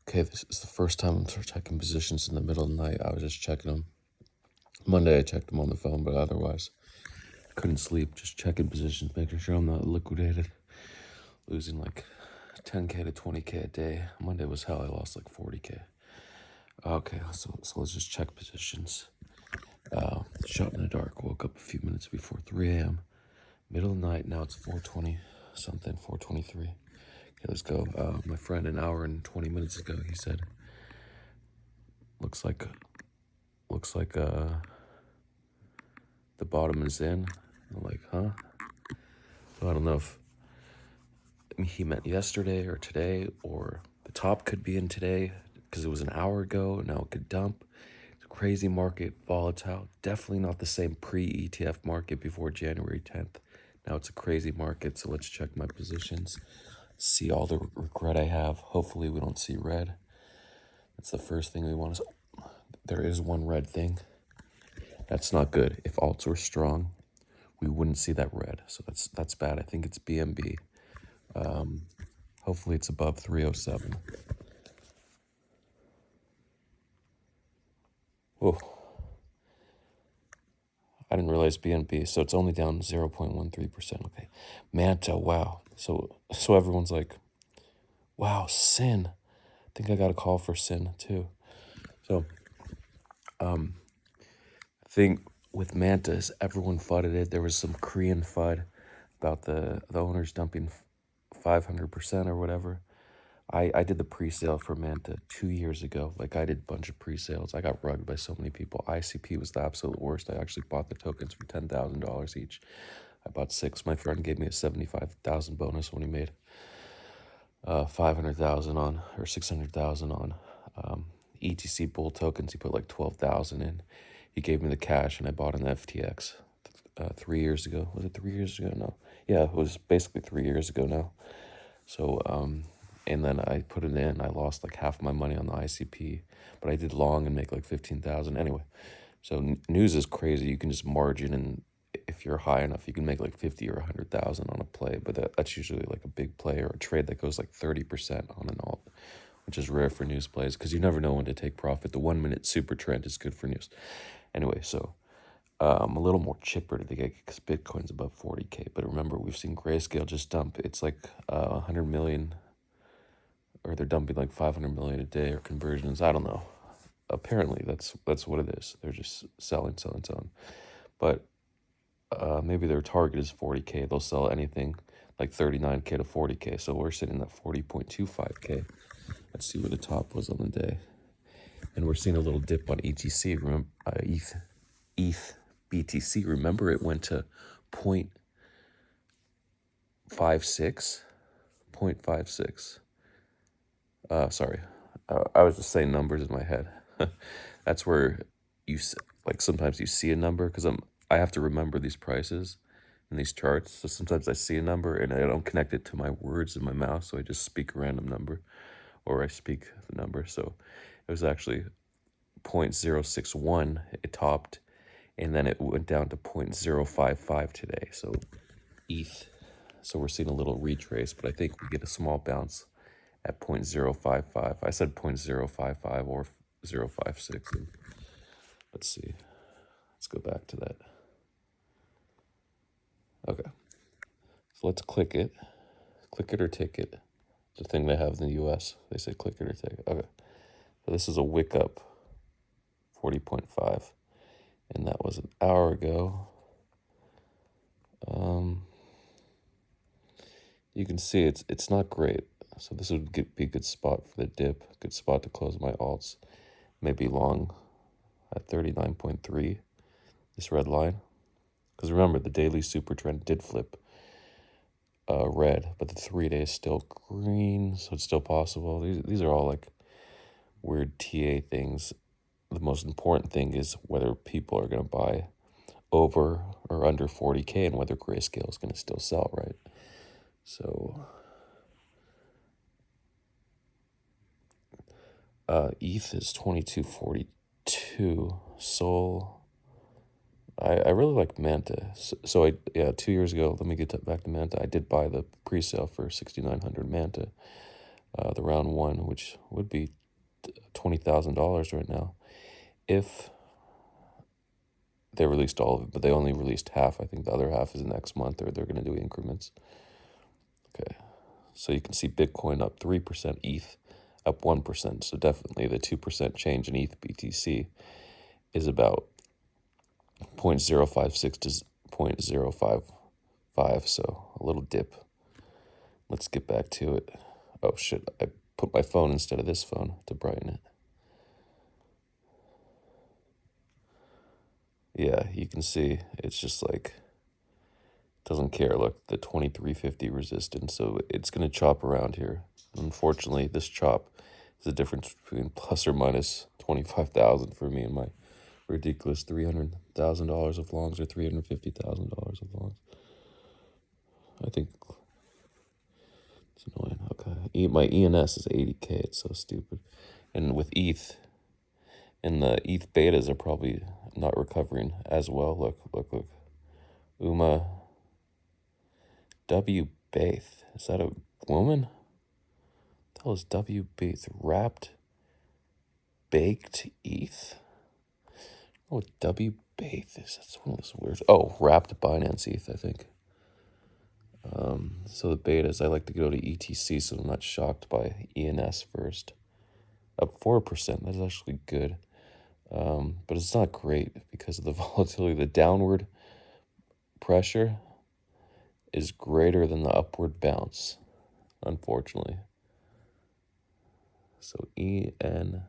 Okay, this is the first time I'm checking positions in the middle of the night. I was just checking them. Monday I checked them on the phone, but otherwise couldn't sleep. Just checking positions, making sure I'm not liquidated, losing like 10K to 20K a day. Monday was hell. I lost like 40K. Okay, so let's just check positions. Shot in the dark. Woke up a few minutes before 3 a.m. Middle of the night. Now it's 4:20 something. 4:23. Okay, let's go. My friend an hour and 20 minutes ago, he said, looks like the bottom is in. I'm like, huh? So I don't know if he meant yesterday or today, or the top could be in today because it was an hour ago. Now it could dump. It's a crazy market, volatile. Definitely not the same pre-ETF market before January 10th. Now it's a crazy market, so let's check my positions. See all the regret I have. Hopefully we don't see red. That's the first thing we want to. There is one red thing. That's not good. If alts were strong, we wouldn't see that red. So that's bad. I think it's BNB. Hopefully it's above 307. Oh, I didn't realize BNB. So it's only down 0.13%. Okay. Manta, wow. So everyone's like, wow, Sin. I think I got a call for Sin too. So thing with Manta is everyone fudded it. There was some Korean FUD about the owners dumping 500% or whatever. I did the pre-sale for Manta 2 years ago. Like, I did a bunch of pre-sales. I got rugged by so many people. ICP was the absolute worst. I actually bought the tokens for $10,000 each. I bought 6. My friend gave me a 75,000 bonus when he made 500,000 on, or 600,000 on ETC bull tokens. He put like 12,000 in. He gave me the cash and I bought an FTX 3 years ago. Was it 3 years ago? No. Yeah, it was basically 3 years ago now. So, and then I put it in. I lost like half my money on the ICP, but I did long and make like 15,000. Anyway, so news is crazy. You can just margin, and if you're high enough, you can make like 50 or 100,000 on a play. But that's usually like a big play or a trade that goes like 30% on an alt, which is rare for news plays because you never know when to take profit. The 1 minute super trend is good for news. Anyway, so I'm a little more chipper today because Bitcoin's above 40K. But remember, we've seen Grayscale just dump. It's like 100 million, or they're dumping like 500 million a day, or conversions. I don't know. Apparently, that's what it is. They're just selling. But maybe their target is 40K. They'll sell anything like 39K to 40K. So we're sitting at 40.25K. Let's see where the top was on the day. And we're seeing a little dip on ETC. Remember, ETH BTC. Remember, it went to 0.56. 0.56. Sorry, I was just saying numbers in my head. That's where like sometimes you see a number because I have to remember these prices and these charts. So sometimes I see a number and I don't connect it to my words in my mouth, so I just speak a random number, or I speak the number. So it was actually 0.061. It topped, and then it went down to 0.055 today. So ETH. So we're seeing a little retrace, but I think we get a small bounce at 0.055. I said 0.055 or 0.056. Let's see. Let's go back to that. Okay. So let's click it. Click it or take it. It's a thing they have in the US. They say click it or take it. Okay. So this is a wick up 40.5. And that was an hour ago. You can see it's not great. So this would be a good spot for the dip, good spot to close my alts. Maybe long at 39.3, this red line. Because remember, the daily super trend did flip red, but the 3 day is still green, so it's still possible. These are all like weird TA things. The most important thing is whether people are going to buy over or under 40K and whether Grayscale is going to still sell, right? So ETH is 2242. Sol. I really like Manta. So 2 years ago, let me get back to Manta. I did buy the pre-sale for 6,900 Manta. the round one, which would be $20,000 right now if they released all of it, but they only released half. I think the other half is next month, or they're going to do increments. Okay, so you can see Bitcoin up 3%, ETH up 1%. So definitely the 2% change in ETH BTC is about 0.056 to 0.055. So a little dip. Let's get back to it. Oh shit, I put my phone instead of this phone to brighten it. Yeah, you can see it's just like, doesn't care. Look, the 2350 resistance, so it's going to chop around here. Unfortunately, this chop is the difference between plus or minus 25,000 for me and my ridiculous $300,000 of longs, or $350,000 of longs. I think it's annoying. Okay, my ENS is 80K. It's so stupid. And with ETH, and the ETH betas are probably not recovering as well. Look. UMA W Baith. Is that a woman? What the hell is W Baith? Wrapped baked ETH? Oh, what W Baith is. That's one of those words. Oh, wrapped Binance ETH, I think. So the betas, I like to go to ETC so I'm not shocked by ENS first. Up 4%. That's actually good. But it's not great because of the volatility. The downward pressure is greater than the upward bounce, unfortunately. So ENS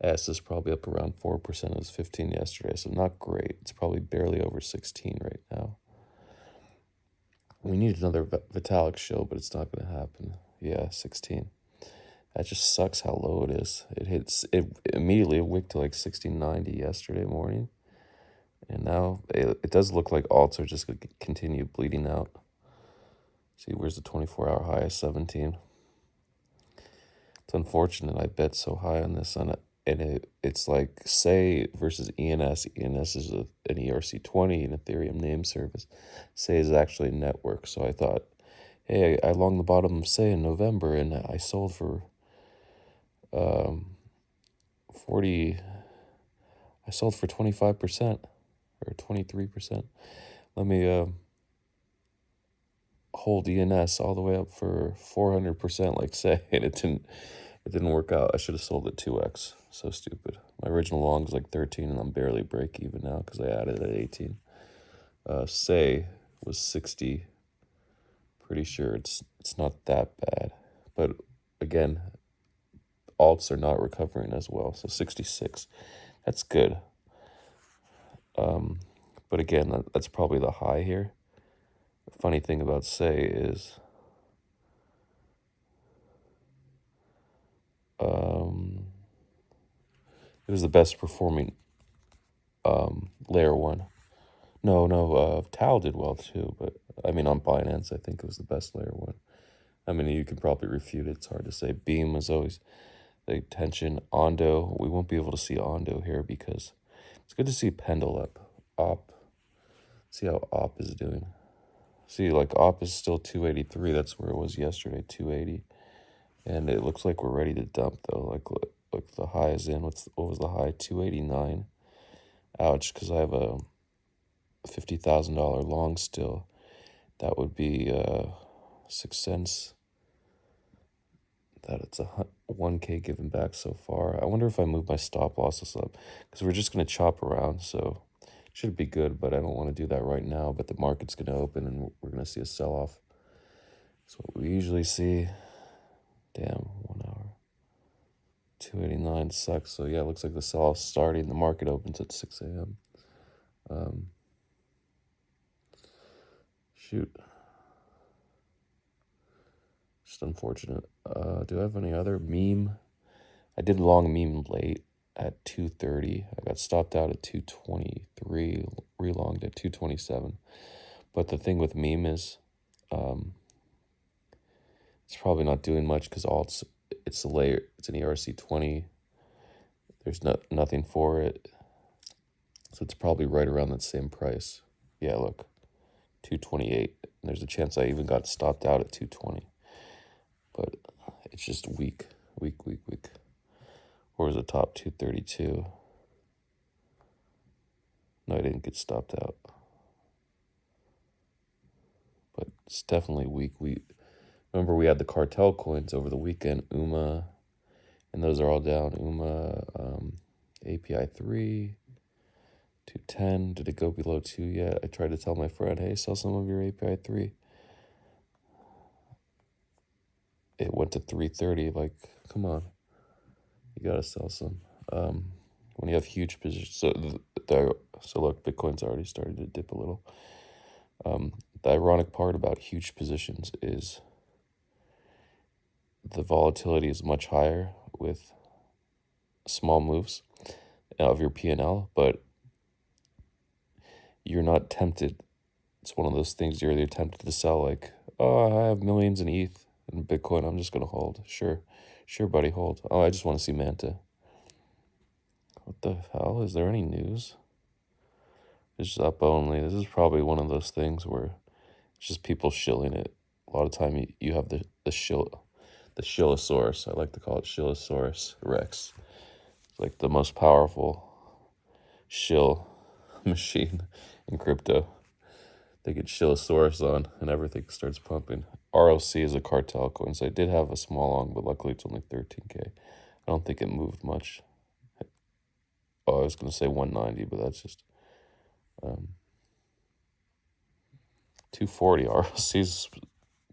is probably up around 4%. It was 15 yesterday, so not great. It's probably barely over 16 right now. We need another Vitalik show, but it's not going to happen. Yeah, 16. That just sucks how low it is. It immediately wicked to like 1690 yesterday morning. And now it does look like alts are just going to continue bleeding out. See, where's the 24-hour high of 17? It's unfortunate I bet so high on this, and it's like Say versus ENS. ENS is an ERC20, an Ethereum name service. Say is actually a network. So I thought, hey, I long the bottom of Say in November, and I sold for 40. I sold for 25% or 23%. Let me hold ENS all the way up for 400%, like Say, and it didn't work out. I should have sold at 2x. So stupid. My original long is like 13, and I'm barely break even now because I added at 18. Say was 60. Pretty sure it's not that bad. But again, alts are not recovering as well. So 66. That's good. But again, that's probably the high here. The funny thing about Say is it was the best performing layer one. No, Tal did well too, but I mean on Binance, I think it was the best layer one. I mean, you can probably refute it. It's hard to say. Beam was always the attention. Ondo, we won't be able to see Ondo here because it's good to see Pendle up. Op, see how Op is doing. See, like Op is still 283. That's where it was yesterday, 280. And it looks like we're ready to dump though. Like the high is in. What was the high? 289. Ouch, because I have a $50,000 long still. That would be 6 cents. That it's a 1K given back so far. I wonder if I move my stop losses up because we're just going to chop around. So it should be good, but I don't want to do that right now. But the market's going to open and we're going to see a sell-off. That's what we usually see. Damn, 1 hour. 289 sucks. So yeah, it looks like the sell-off's starting. The market opens at 6 a.m. Shoot. Just unfortunate. Do I have any other meme? I did long meme late at 2:30. I got stopped out at 2:23, relonged at 2:27. But the thing with meme is, it's probably not doing much because alts, it's a layer, it's an ERC20. There's nothing for it, so it's probably right around that same price. Yeah, look, 228. And there's a chance I even got stopped out at 220. But It's just weak. Or was it top 232? No, I didn't get stopped out. But it's definitely weak. Remember we had the cartel coins over the weekend, UMA, and those are all down. UMA, API 3, 210. Did it go below 2 yet? I tried to tell my friend, hey, sell some of your API 3. It went to 330. Like, come on. You gotta sell some. When you have huge positions, so look, Bitcoin's already started to dip a little. The ironic part about huge positions is the volatility is much higher with small moves of your P&L, but you're not tempted. It's one of those things you're either tempted to sell, like, oh, I have millions in ETH and Bitcoin, I'm just gonna hold. Sure, buddy, hold. Oh, I just want to see Manta. What the hell? Is there any news? It's just up only. This is probably one of those things where it's just people shilling it. A lot of time you have the Shillosaurus. I like to call it Shillosaurus Rex. It's like the most powerful shill machine in crypto. They get Shillosaurus on and everything starts pumping. ROC is a cartel coin, so I did have a small long, but luckily it's only 13K. I don't think it moved much. Oh, I was going to say 190, but that's just 240. ROC is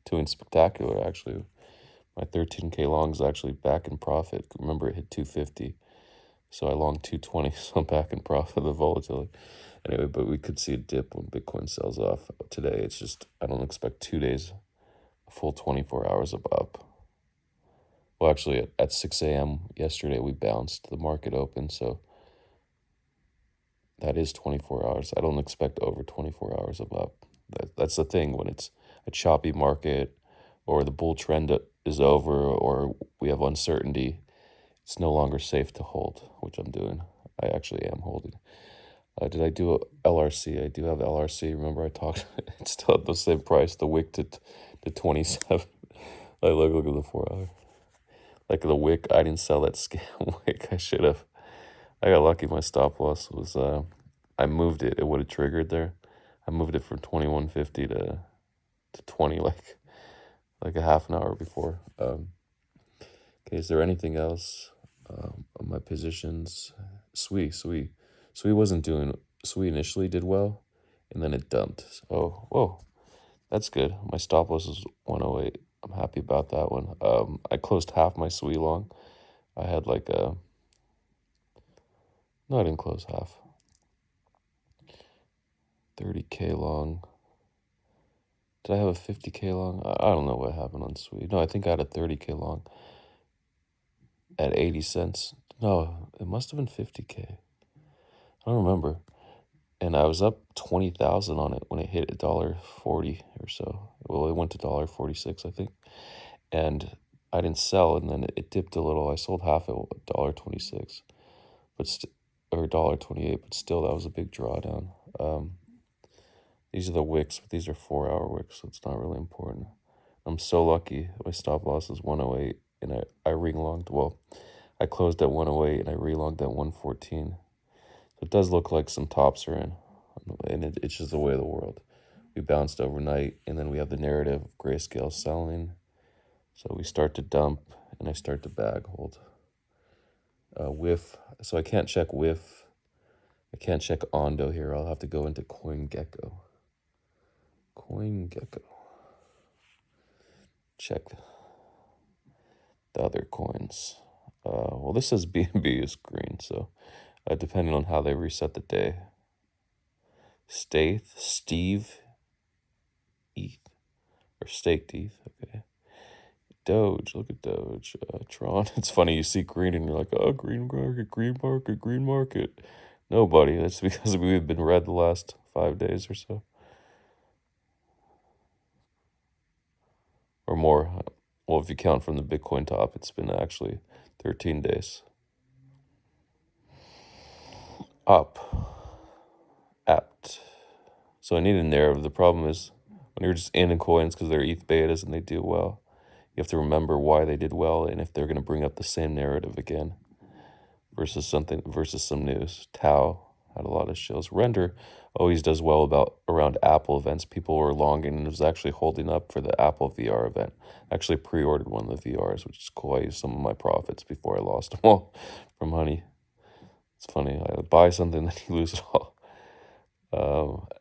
doing spectacular, actually. My 13K long is actually back in profit. Remember, it hit 250. So I long 220, so I'm back in profit, the volatility. Anyway, but we could see a dip when Bitcoin sells off today. It's just, I don't expect 2 days, a full 24 hours of up. Well, actually, at 6 a.m. yesterday, we bounced. The market opened, so that is 24 hours. I don't expect over 24 hours of up. That's the thing. When it's a choppy market or the bull trend is over or we have uncertainty, it's no longer safe to hold, which I'm doing. I actually am holding. Did I do a LRC? I do have LRC. Remember I talked, it's still at the same price, the wick to 27. I look at the 4 hour. Like the wick, I didn't sell that scam wick. I should have. I got lucky. My stop loss was, I moved it. It would have triggered there. I moved it from 2150 to 20, like a half an hour before. Okay, is there anything else on my positions? Sui wasn't doing. Sui initially did well, and then it dumped. Oh, whoa, that's good. My stop loss is 108. I'm happy about that one. I closed half my Sui long. I had like a. No, I didn't close half. 30K long. Did I have a 50K long? I don't know what happened on Sui. No, I think I had a 30K long at 80 cents. No, it must have been 50K. I don't remember. And I was up 20,000 on it when it hit $1.40 or so. Well, it went to $1.46, I think. And I didn't sell, and then it dipped a little. I sold half at $1.26, or $1.28, but still, that was a big drawdown. These are the wicks, but these are 4 hour wicks, so it's not really important. I'm so lucky. My stop loss is 108, and I relonged. Well, I closed at 108, and I relonged at 114. So it does look like some tops are in, and it's just the way of the world. We bounced overnight, and then we have the narrative of Grayscale selling. So we start to dump, and I start to bag hold. WIF. So I can't check WIF. I can't check Ondo here. I'll have to go into CoinGecko. Check the other coins. Well, this says BNB is green, so depending on how they reset the day. Steve, ETH, or Staked ETH, okay. Doge, look at Doge. Tron, it's funny, you see green and you're like, oh, green market. No, buddy, that's because we've been red the last 5 days or so. Or more. Well, if you count from the Bitcoin top, it's been actually 13 days. Up. Apt. So I need a narrative. The problem is when you're just in coins because they're ETH betas and they do well, You have to remember why they did well and if they're going to bring up the same narrative again versus some news. Tau had a lot of shills. Render always does well around Apple events. People were longing and it was actually holding up for the Apple VR event. I actually pre-ordered one of the VRs, which is cool. I used some of my profits before I lost them all from Honey. It's funny. I would buy something, then you lose it all.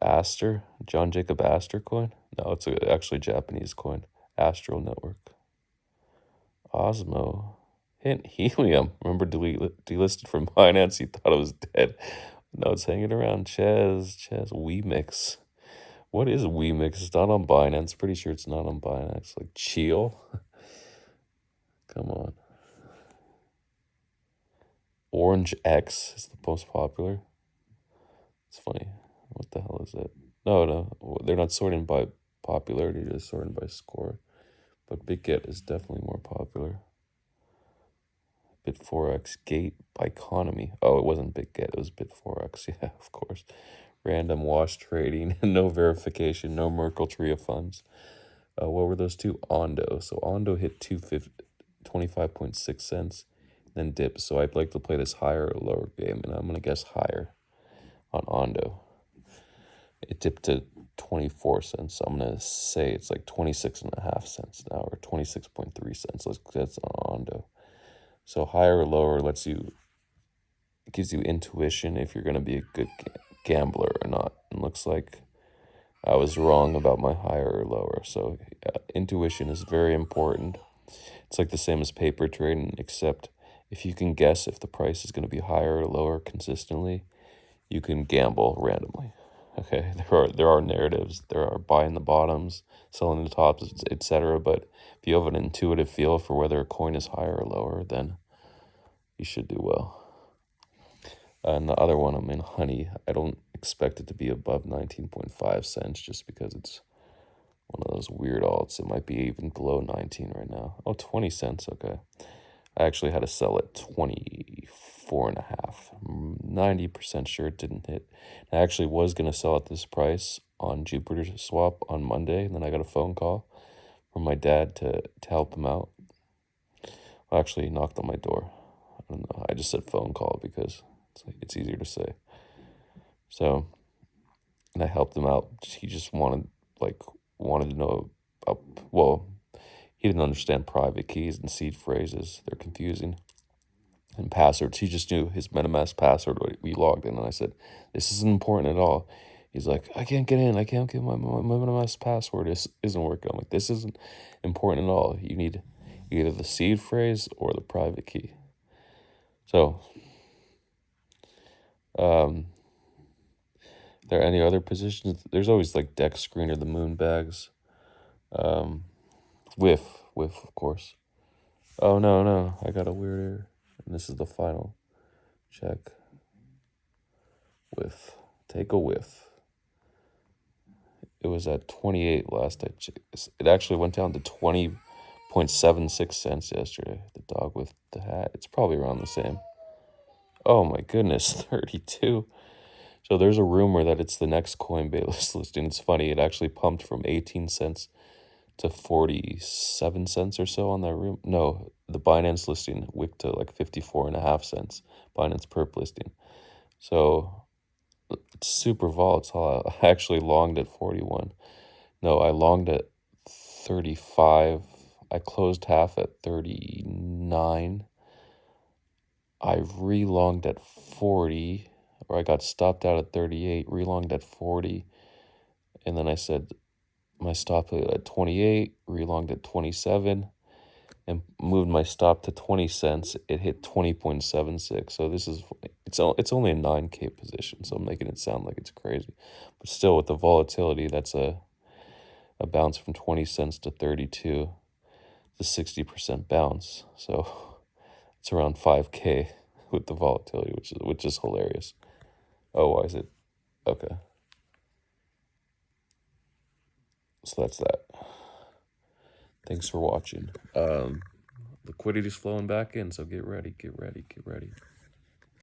Aster, John Jacob Astor coin? No, it's actually a Japanese coin. Astral Network. Osmo. Hint Helium. Remember delisted from Binance? You thought it was dead. No, it's hanging around. Chaz, WeMix. What is WeMix? It's not on Binance. Pretty sure it's not on Binance. Like Chill. Come on. Orange X is the most popular. It's funny. What the hell is it? No. They're not sorting by popularity. They're sorting by score. But BitGet is definitely more popular. Bit4x, Gate, Biconomy. Oh, it wasn't BitGet. It was Bit4x. Yeah, of course. Random wash trading. No verification. No Merkle Tree of funds. What were those two? Ondo. So Ondo hit 25.6 cents. Then dipped. So I'd like to play this higher or lower game. And I'm going to guess higher on Ondo. It dipped to 24 cents. So I'm going to say it's like 26.5 cents now, or 26.3 cents. That's on Ondo. So higher or lower it gives you intuition if you're going to be a good gambler or not. It looks like I was wrong about my higher or lower. So intuition is very important. It's like the same as paper trading, except if you can guess if the price is going to be higher or lower consistently, you can gamble randomly. Okay, there are narratives, there are buying the bottoms, selling the tops, etc. But if you have an intuitive feel for whether a coin is higher or lower, then you should do well. And the other one, Honey, I don't expect it to be above 19.5 cents just because it's one of those weird alts. It might be even below 19 right now. Oh, 20 cents, okay. I actually had to sell at 24.5. 90% sure it didn't hit. I actually was going to sell at this price on Jupiter Swap on Monday, and then I got a phone call from my dad to help him out. Well, actually, he knocked on my door. I don't know. I just said phone call because it's easier to say. So, and I helped him out. He just wanted to know about, well, he didn't understand private keys and seed phrases. They're confusing. And passwords. He just knew his MetaMask password when we logged in. And I said, this isn't important at all. He's like, I can't get in. I can't get my MetaMask password. Isn't working. I'm like, this isn't important at all. You need either the seed phrase or the private key. So, there are any other positions? There's always like Dex Screen or the Moon bags. Whiff, of course. Oh, no. I got a weird error. And this is the final check. Whiff. Take a whiff. It was at 28 last I checked. It actually went down to 20.76 cents yesterday. The dog with the hat. It's probably around the same. Oh my goodness, 32. So there's a rumor that it's the next Coinbase listing. It's funny. It actually pumped from 18 cents to 47 cents or so on that room. No, the Binance listing wicked to like 54.5 cents. Binance perp listing. So it's super volatile. I actually longed at 41. No, I longed at 35. I closed half at 39. I re-longed at 40, or I got stopped out at 38, re-longed at 40, and then I said my stop at 28, re-longed at 27, and moved my stop to 20 cents. It hit 20.76. So it's only a 9K position, so I'm making it sound like it's crazy. But still, with the volatility, that's a bounce from 20 cents to 32. It's a 60% bounce. So it's around 5K with the volatility, which is hilarious. Oh, why is it? Okay. So that's that. Thanks for watching. Liquidity's flowing back in, so get ready.